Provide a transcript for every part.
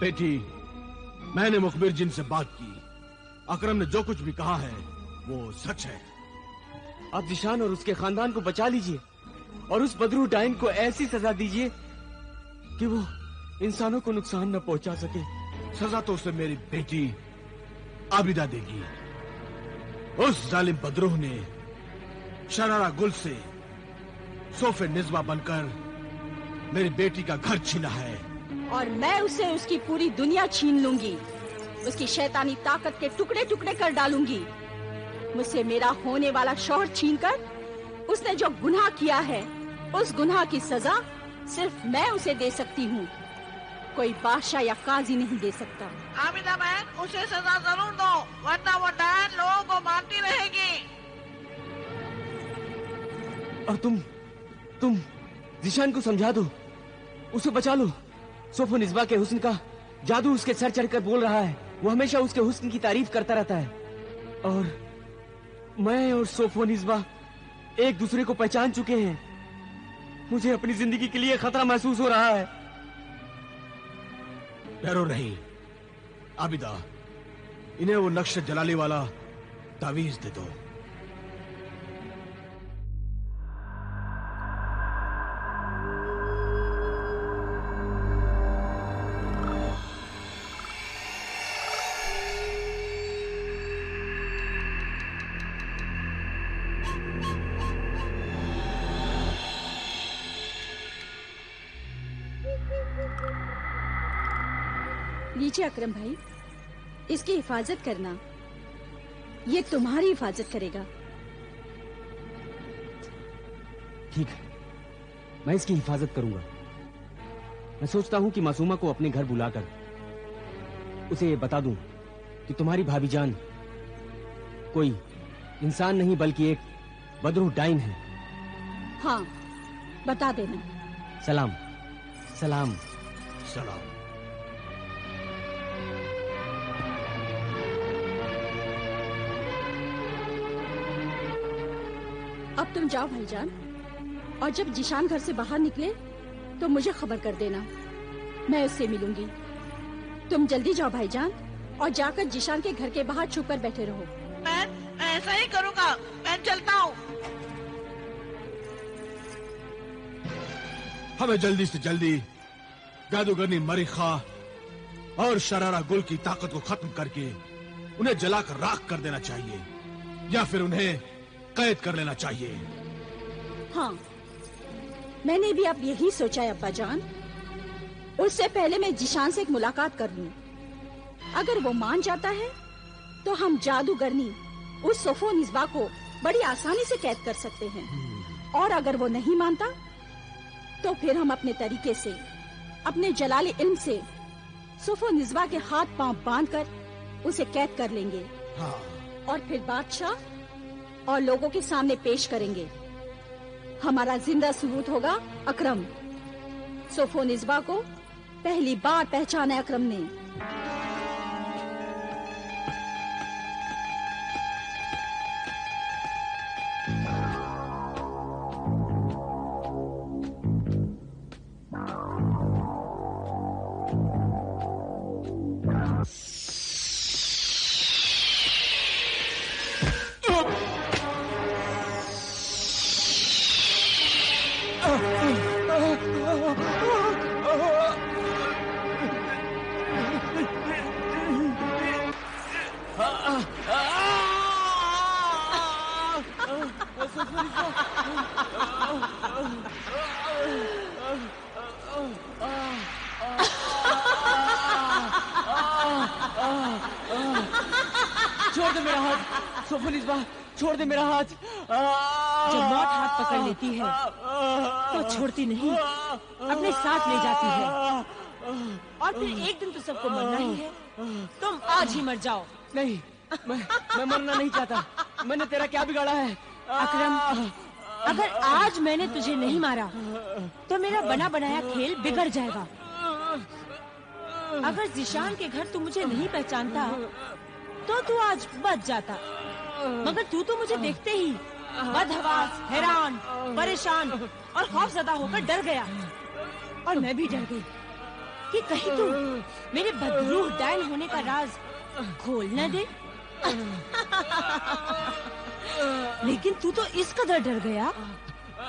बेटी, मैंने मुखबिर जिन से बात की। अकरम ने जो कुछ भी कहा है वो सच है। आप जिशान और उसके खानदान को बचा लीजिए और उस बदरू डाइन को ऐसी सजा दीजिए कि वो इंसानों को नुकसान न पहुंचा सके। सजा तो उसे मेरी बेटी आबिदा देगी। उस जालिम बदरूह ने शरारा गुल से सोफे निज़्वा बनकर मेरी बेटी का घर छीना है और मैं उसे उसकी पूरी दुनिया छीन लूंगी। उसकी शैतानी ताकत के टुकड़े टुकड़े कर डालूंगी। मुझसे मेरा होने वाला शौहर छीनकर उसने जो गुनाह किया है, उस गुनाह की सजा सिर्फ मैं उसे दे सकती हूँ। कोई बादशाह या काजी नहीं दे सकता। आबिदा बहन, उसे सजा जरूर दो, वरना वो डायन लोगों को मारती रहेगी। और तुम जिशान को समझा दो, उसे बचा लो। सोफो निज़्वा के हुस्न का जादू उसके सर चढ़कर बोल रहा है। वो हमेशा उसके हुस्न की तारीफ करता रहता है और मैं और सोफो निज़्वा एक दूसरे को पहचान चुके हैं। मुझे अपनी जिंदगी के लिए खतरा महसूस हो रहा है। डरो नहीं आबिदा, इन्हें वो नक्श जलाली वाला तावीज दे दो। लीजिए अकरम भाई, इसकी हिफाजत करना। ये तुम्हारी हिफाजत करेगा। ठीक है, मैं इसकी हिफाजत करूंगा। मैं सोचता हूं कि मासूमा को अपने घर बुलाकर उसे बता दूं कि तुम्हारी भाभी जान कोई इंसान नहीं बल्कि एक बदरू डाइन है। हाँ, बता देना। सलाम सलाम सलाम। अब तुम जाओ भाईजान, और जब जिशान घर से बाहर निकले तो मुझे खबर कर देना, मैं उससे मिलूंगी। तुम जल्दी जाओ भाईजान और जाकर जिशान के घर के बाहर छुप कर बैठे रहो। मैं ऐसा ही करूँगा। मैं चलता हूँ। हमें जल्दी से जल्दी जादूगरनी मरिखा और शरारा गुल की ताकत को खत्म करके उन्हें जलाकर राख कर देना चाहिए, या फिर उन्हें कैद कर लेना चाहिए। हाँ, मैंने भी अब यही सोचा है अब्बा जान। उससे पहले मैं जिशान से एक मुलाकात कर लूं। अगर वो मान जाता है तो हम जादूगरनी उस सोफो निज़्वा को बड़ी आसानी से कैद कर सकते हैं, और अगर वो नहीं मानता तो फिर हम अपने तरीके से, अपने जलाली इल्म से सोफो निज़्वा के हाथ पांव बांधकर उसे कैद कर लेंगे। हाँ। और फिर बादशाह और लोगों के सामने पेश करेंगे। हमारा जिंदा सबूत होगा अकरम। सोफो निज़्वा को पहली बार पहचाना अकरम ने। छोड़ दे मेरा हाथ सोफो निज़्वा, छोड़ दे मेरा हाथ। जब मौत हाथ पकड़ लेती है तो छोड़ती नहीं, अपने साथ ले जाती है। और फिर एक दिन तो सबको मरना ही है। तुम आज ही मर जाओ। नहीं, मैं मरना नहीं चाहता। मैंने तेरा क्या बिगाड़ा है? अकरम, अगर आज मैंने तुझे नहीं मारा तो मेरा बना बनाया खेल बिगड़ जाएगा। अगर जिशान के घर तू मुझे नहीं पहचानता तो तू आज बच जाता, मगर तू तो मुझे देखते ही बदहवास, हैरान, परेशान और खौफज़दा होकर डर गया, और मैं भी डर गई। कि कहीं तू मेरे बदरूह डायन होने का राज खोल न दे। लेकिन तू तो इस कदर डर गया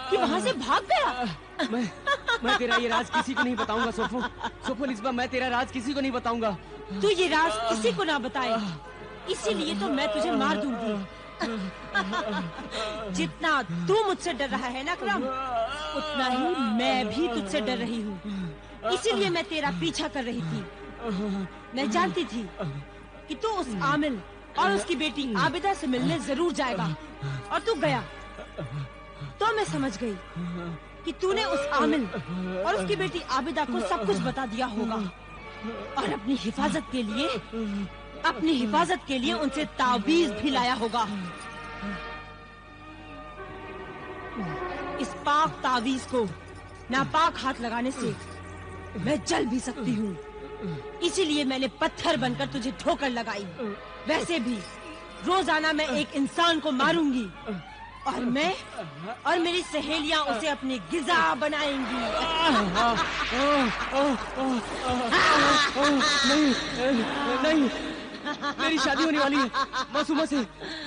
कि वहाँ से भाग गया। मैं तेरा ये राज किसी को नहीं बताऊंगा सोफो निस्बा, मैं तेरा राज किसी को नहीं बताऊंगा। तू ये राज किसी को ना बताए, इसीलिए तो मैं तुझे मार दूंगी। जितना तू मुझसे डर रहा है ना अकरम, उतना ही मैं भी तुझसे डर रही हूँ। इसीलिए मैं तेरा पीछा कर रही थी। मैं जानती थी कि तू उस आमिल और उसकी बेटी आबिदा से मिलने जरूर जाएगा, और तू गया। तो मैं समझ गई कि तूने उस आमिल और उसकी बेटी आबिदा को सब कुछ बता दिया होगा, और अपनी हिफाजत के लिए उनसे तावीज भी लाया होगा। इस पाक तावीज को नापाक हाथ लगाने से मैं जल भी सकती हूँ, इसीलिए मैंने पत्थर बनकर तुझे ठोकर लगाई। वैसे भी रोजाना मैं एक इंसान को मारूंगी, और मैं और मेरी सहेलियां उसे अपनी गिजा बनाएंगी। नहीं, मेरी शादी होने वाली है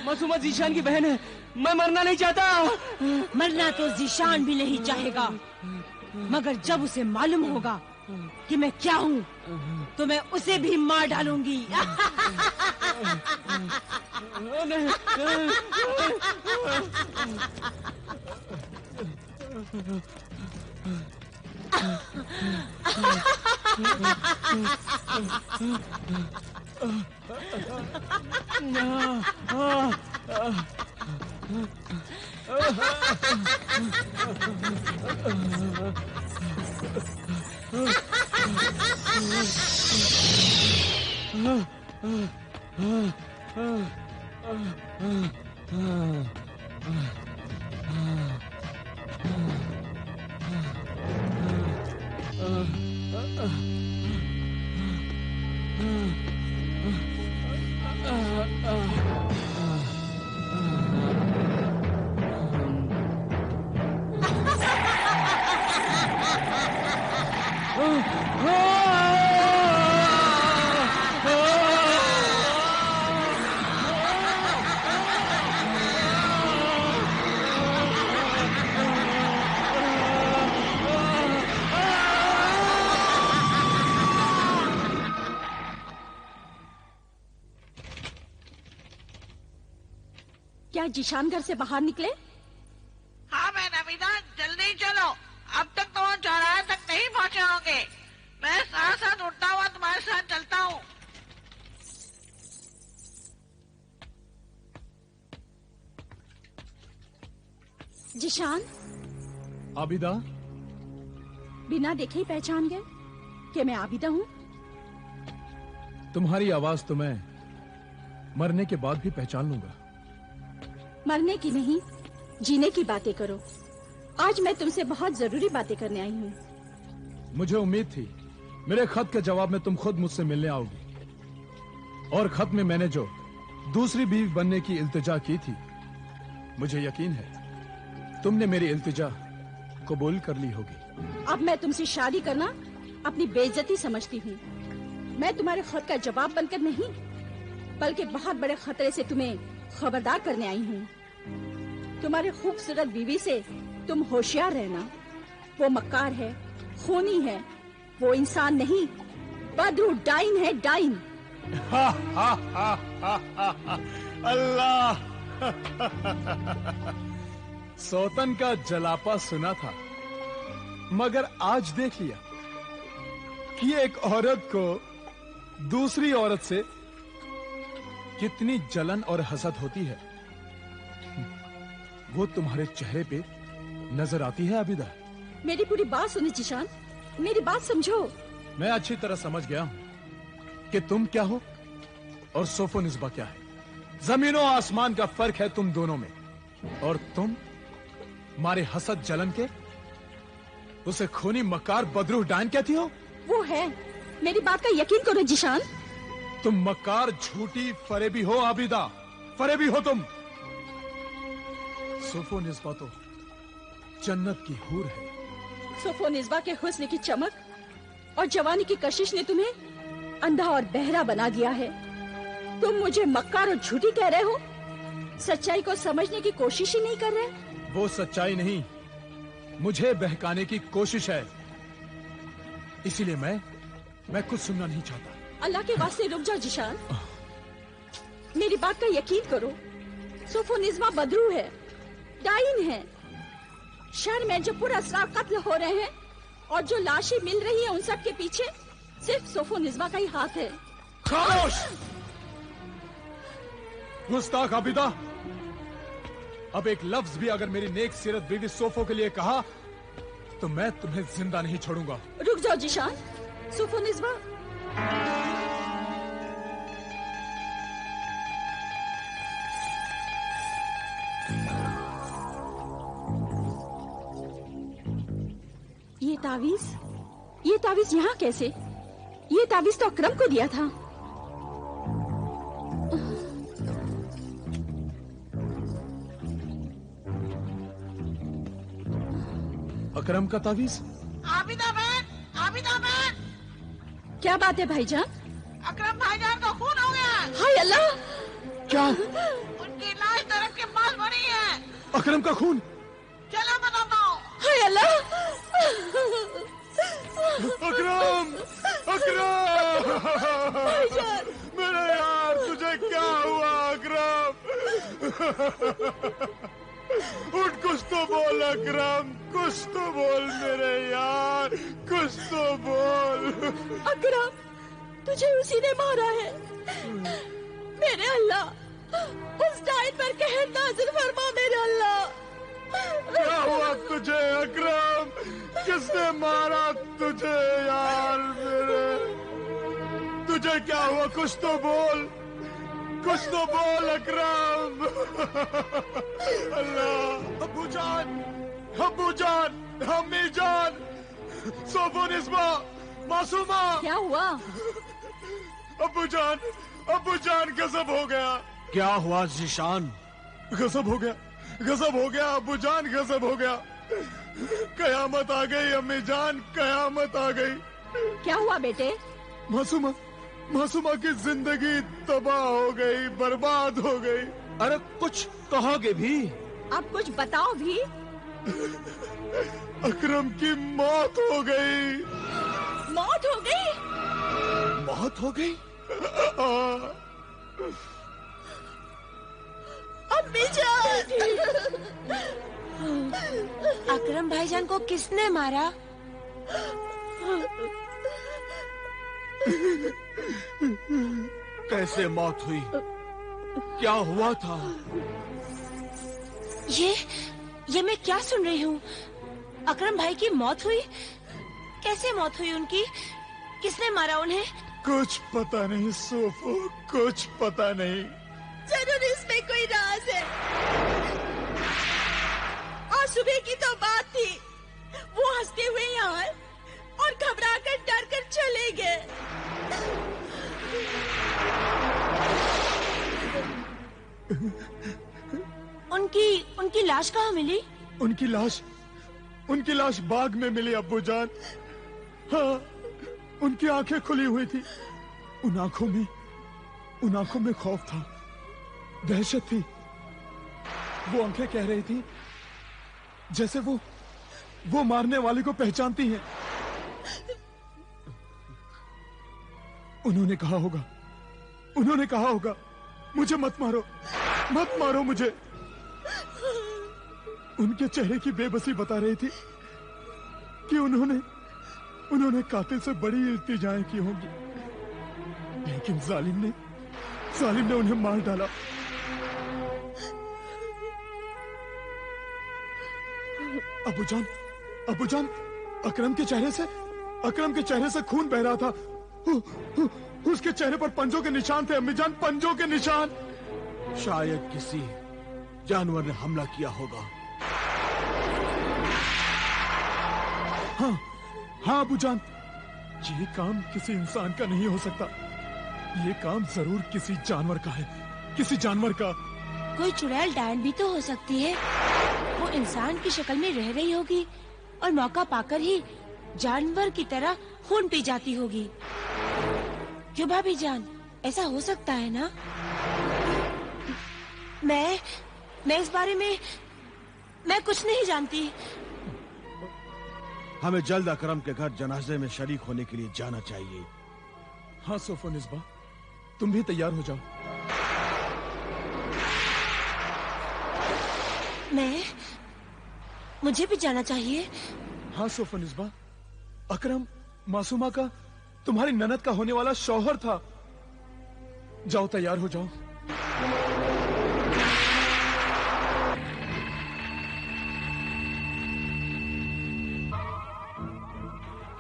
मासूमा जीशान की बहन है। मैं मरना नहीं चाहता। मरना तो जीशान भी नहीं चाहेगा, मगर जब उसे मालूम होगा कि मैं क्या हूँ, तो मैं उसे भी मार डालूंगी। क्या जीशान घर से बाहर निकले? हाँ मैं नबीदा, जल्दी चलो। अब तक तो वो चौराहे तक नहीं पहुँचे होंगे। मैं साथ साथ उठता हुआ तुम्हारे साथ चलता हूँ। जीशान, आबिदा, बिना देखे ही पहचान गए कि मैं आबिदा हूँ? तुम्हारी आवाज तो मैं मरने के बाद भी पहचान लूंगा। मरने की नहीं, जीने की बातें करो। आज मैं तुमसे बहुत जरूरी बातें करने आई हूँ। मुझे उम्मीद थी मेरे खत के जवाब में तुम खुद मुझसे मिलने आओगी, और खत में मैंने जो दूसरी बीवी बनने की इल्तिजा की थी, मुझे यकीन है तुमने मेरी इल्तिजा कबूल कर ली होगी। अब मैं तुमसे शादी करना अपनी बेइज्जती समझती हूँ। मैं तुम्हारे खत का जवाब बनकर नहीं, बल्कि बहुत बड़े खतरे से तुम्हें खबरदार करने आई हूँ। तुम्हारी खूबसूरत बीवी से तुम होशियार रहना। वो मक्कार है, खूनी है, वो इंसान नहीं, बदरू डाइन है, डाइन। अल्लाह, सौतन का जलापा सुना था, मगर आज देख लिया कि एक औरत को दूसरी औरत से कितनी जलन और हसद होती है। वो तुम्हारे चेहरे पे नजर आती है आबिदा। मेरी पूरी बात सुनो जीशान, मेरी बात समझो। मैं अच्छी तरह समझ गया हूं कि तुम क्या हो और सोफो निस्बा क्या है। जमीनों आसमान का फर्क है तुम दोनों में, और तुम मारे हसद जलन के उसे खूनी मकार बदरूह डायन कहती हो। वो है, मेरी बात का यकीन करो जीशान। तुम मकार, झूठी, फरेबी हो आबिदा, फरेबी हो तुम। सोफो निस्बा तो जन्नत की हूर है। सोफो निस्बा के हुस्न की चमक और जवानी की कशिश ने तुम्हें अंधा और बहरा बना दिया है। तुम मुझे मक्कार और झूठी कह रहे हो, सच्चाई को समझने की कोशिश ही नहीं कर रहे। वो सच्चाई नहीं, मुझे बहकाने की कोशिश है, इसीलिए मैं कुछ सुनना नहीं चाहता। अल्लाह के वास्ते रुक जाओ जिशान, मेरी बात का यकीन करो। सोफो निज़्मा बदरू है, डाइन है। शहर में जो पूरा असरार कत्ल हो रहे हैं और जो लाशें मिल रही है, उन सब के पीछे सिर्फ सोफो निज़्मा का ही हाथ है। खामोश! गुस्ताख आबिदा, अब एक लफ्ज भी अगर मेरी नेक सीरत बीवी सोफो के लिए कहा तो मैं तुम्हें जिंदा नहीं छोड़ूंगा। रुक जाओ जिशान, सोफो निज़्मा। ये तावीज यहाँ कैसे? ये तावीज तो अकरम को दिया था। अकरम का तावीज? आबिदा बहन, आबिदा बहन, क्या बात है भाईजान? अकरम भाईजान का खून हो गया। हाय अल्लाह! क्या? उनकी लाश तरफ के पास पड़ी है। अकरम का खून? चलो बताता हूँ। हाय अल्लाह! अकरम! अकरम! मेरे यार, तुझे क्या हुआ अकरम? उठ, कुछ तो बोल अकरम, कुछ तो बोल मेरे यार, कुछ तो बोल। अकरम, तुझे उसी ने मारा है। मेरे अल्लाह, उस डाइन पर कहर नाज़िल फरमा मेरे अल्लाह। क्या हुआ तुझे अकरम? किसने मारा तुझे यार मेरे? तुझे क्या हुआ? कुछ तो बोल, कुछ तो बोल अकरम। अल्लाह! अब्बू जान, अम्मी जान, सोफो निज़्मा, मासूमा। क्या हुआ? अब्बू जान गजब हो गया। क्या हुआ जिशान? गजब हो गया, गजब हो गया अब्बू जान, गजब हो गया। कयामत आ गई अम्मी जान, कयामत आ गई। क्या हुआ बेटे? मासूमा की जिंदगी तबाह हो गई, बर्बाद हो गई। अरे कुछ कहोगे भी? अब कुछ बताओ भी। अकरम की मौत हो गई। मौत हो गई? मौत हो गई? अम्मी जान! अकरम भाईजान को किसने मारा? कैसे मौत हुई? क्या हुआ था? ये मैं क्या सुन रही हूँ? अकरम भाई की मौत हुई? कैसे मौत हुई उनकी? किसने मारा उन्हें? कुछ पता नहीं सोफो, कुछ पता नहीं। जरूर इसमें कोई राज है। आज सुबह की तो बात थी, वो हंसते हुए यहाँ आए और घबराकर डर कर चले गए। उनकी लाश कहाँ मिली? उनकी लाश बाग में मिली अब्बू जान। हाँ, उनकी आंखें खुली हुई थी। उन आंखों में खौफ था, दहशत थी। वो आंखें कह रही थी जैसे वो मारने वाले को पहचानती हैं। उन्होंने कहा होगा मुझे मत मारो मुझे। उनके चेहरे की बेबसी बता रही थी कि उन्होंने कातिल से बड़ी इल्तिजाएं की होंगी, लेकिन जालिम ने उन्हें मार डाला। अब्बू जान, अकरम के चेहरे से खून बह रहा था। उसके चेहरे पर पंजों के निशान थे अम्मी जान, पंजों के निशान। शायद किसी जानवर ने हमला किया होगा। हाँ अब्बू जान, ये काम किसी इंसान का नहीं हो सकता। ये काम जरूर किसी जानवर का है, किसी जानवर का। कोई चुड़ैल डायन भी तो हो सकती है। वो इंसान की शक्ल में रह रही होगी और मौका पाकर ही जानवर की तरह खून पी जाती होगी। क्यों भाभी जान, ऐसा हो सकता है ना? मैं इस बारे में मैं कुछ नहीं जानती। हमें जल्द अकरम के घर जनाजे में शरीक होने के लिए जाना चाहिए। हाँ सोफोनिस्बा, तुम भी तैयार हो जाओ। मुझे भी जाना चाहिए। हाँ सोफोनिस्बा, अकरम मासूमा का तुम्हारी ननद का होने वाला शौहर था। जाओ, तैयार हो जाओ।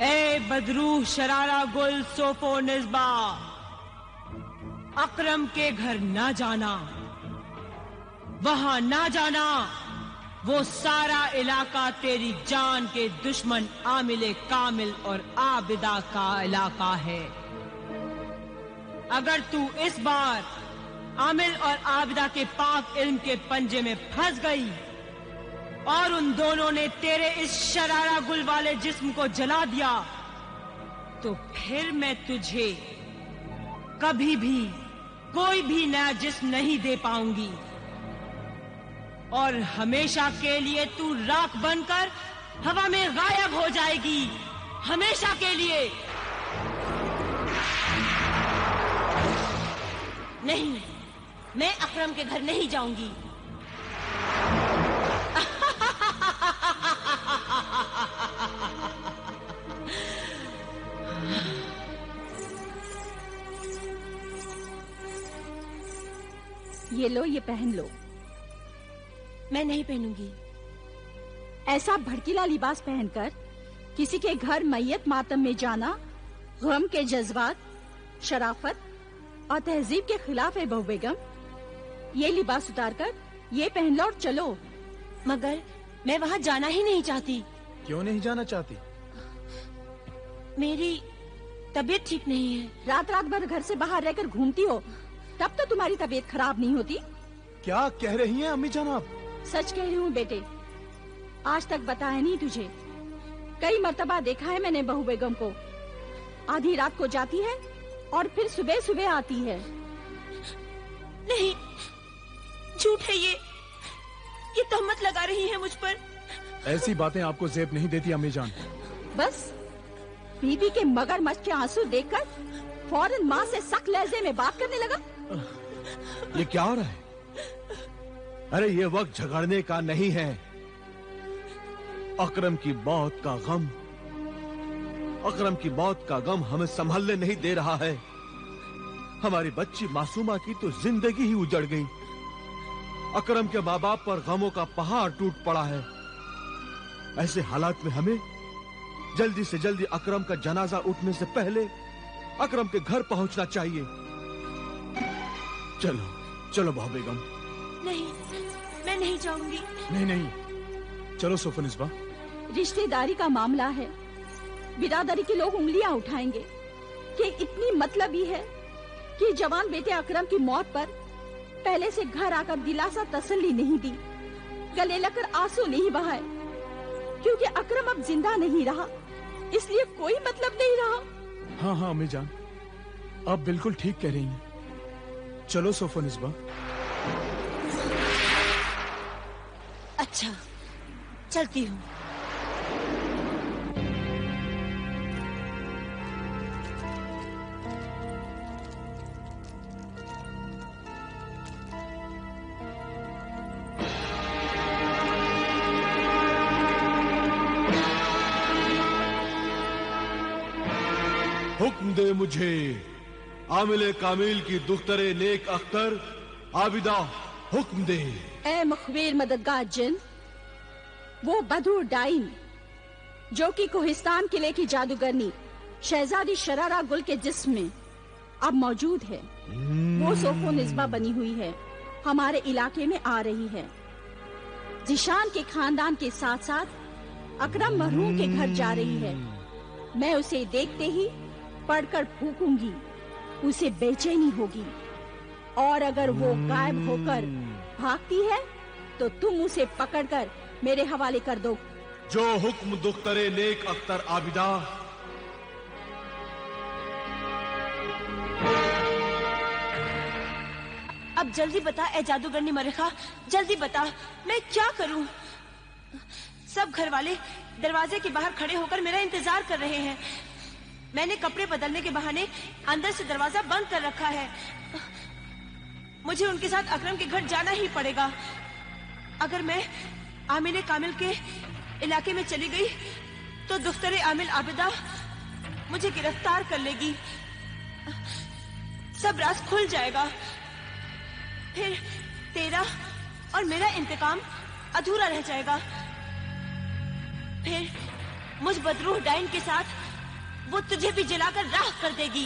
ए बदरू शरारा गुल सोफोनिस्बा, अकरम के घर ना जाना, वहां ना जाना। वो सारा इलाका तेरी जान के दुश्मन आमिले कामिल और आबिदा का इलाका है। अगर तू इस बार आमिल और आबिदा के पाक इल्म के पंजे में फंस गई और उन दोनों ने तेरे इस शरारा गुल वाले जिस्म को जला दिया, तो फिर मैं तुझे कभी भी कोई भी नया जिस्म नहीं दे पाऊंगी और हमेशा के लिए तू राख बनकर हवा में गायब हो जाएगी, हमेशा के लिए। नहीं, मैं अकरम के घर नहीं जाऊंगी। ये लो, ये पहन लो। मैं नहीं पहनूंगी। ऐसा भड़कीला लिबास पहनकर किसी के घर मैयत मातम में जाना गम के जज्बात, शराफत और तहजीब के खिलाफ है बहू बेगम। ये लिबास उतारकर ये पहन लो और चलो। मगर मैं वहाँ जाना ही नहीं चाहती। क्यों नहीं जाना चाहती? मेरी तबीयत ठीक नहीं है। रात रात भर घर से बाहर रहकर घूमती हो, तब तो तुम्हारी तबीयत खराब नहीं होती। क्या कह रही हैं अम्मी जान आप? सच कह रही हूँ बेटे, आज तक बताया नहीं तुझे। कई मर्तबा देखा है मैंने बहू बेगम को। आधी रात को जाती है और फिर सुबह सुबह आती है। नहीं, झूठ है ये तहमत लगा रही है मुझ पर। ऐसी बातें आपको जेब नहीं देती अम्मी जान। बस बीबी के मगरमच्छ के आंसू देखकर फौरन माँ से सख्त लहजे में बात करने लगा। ये क्या हो रहा है? अरे ये वक्त झगड़ने का नहीं है। अकरम की मौत का गम, अकरम की मौत का गम हमें संभलने नहीं दे रहा है। हमारी बच्ची मासूमा की तो जिंदगी ही उजड़ गई। अकरम के माँ बाप पर गमों का पहाड़ टूट पड़ा है। ऐसे हालात में हमें जल्दी से जल्दी अकरम का जनाजा उठने से पहले अकरम के घर पहुंचना चाहिए। चलो चलो बहू बेगम। नहीं, मैं नहीं जाऊंगी। नहीं, चलो सोफोनिस्बा। रिश्तेदारी का मामला है, बिरादरी के लोग उंगलियां उठाएंगे कि इतनी मतलबी है कि जवान बेटे अकरम की मौत पर पहले से घर आकर दिलासा तसल्ली नहीं दी, गले लगकर आंसू नहीं बहाए, क्योंकि अकरम अब जिंदा नहीं रहा, इसलिए कोई मतलब नहीं रहा। हाँ हाँ अम्मी जान, आप बिल्कुल ठीक कह रही हैं। चलो सोफोनिस्बा। अच्छा, चलती हूँ। हुक्म दे मुझे, आमिले कामिल की दुख्तरे नेक अख्तर आबिदा, हुक्म दे। ए मुखबिर मददगार जिन, वो बदरू डाइन जो कि कोहिस्तान किले की जादूगरनी शहजादी शरारा गुल के जिस्म में अब मौजूद है, वो सोफोनिस्बा बनी हुई है, हमारे इलाके में आ रही है। जिशान के खानदान के साथ साथ अकरम मरहूम के घर जा रही है। मैं उसे देखते ही पढ़कर फूकूंगी, उसे बेचैनी होगी, और अगर वो गायब होकर भागती है तो तुम उसे पकड़कर मेरे हवाले कर दो। जो हुक्म दुख्तरे नेक अख्तर आबिदा। अब जल्दी बता ए जादूगरनी मरेखा, जल्दी बता मैं क्या करूं? सब घर वाले दरवाजे के बाहर खड़े होकर मेरा इंतजार कर रहे हैं। मैंने कपड़े बदलने के बहाने अंदर से दरवाजा बंद कर रखा है। मुझे उनके साथ अकरम के घर जाना ही पड़ेगा। अगर मैं आमिल कामिल के इलाके में चली गई तो दुख्तरे आमिल आबिदा मुझे गिरफ्तार कर लेगी। सब राज खुल जाएगा। फिर तेरा और मेरा इंतकाम अधूरा रह जाएगा। फिर मुझ बदरूह डाइन के साथ वो तुझे भी जलाकर राख कर देगी।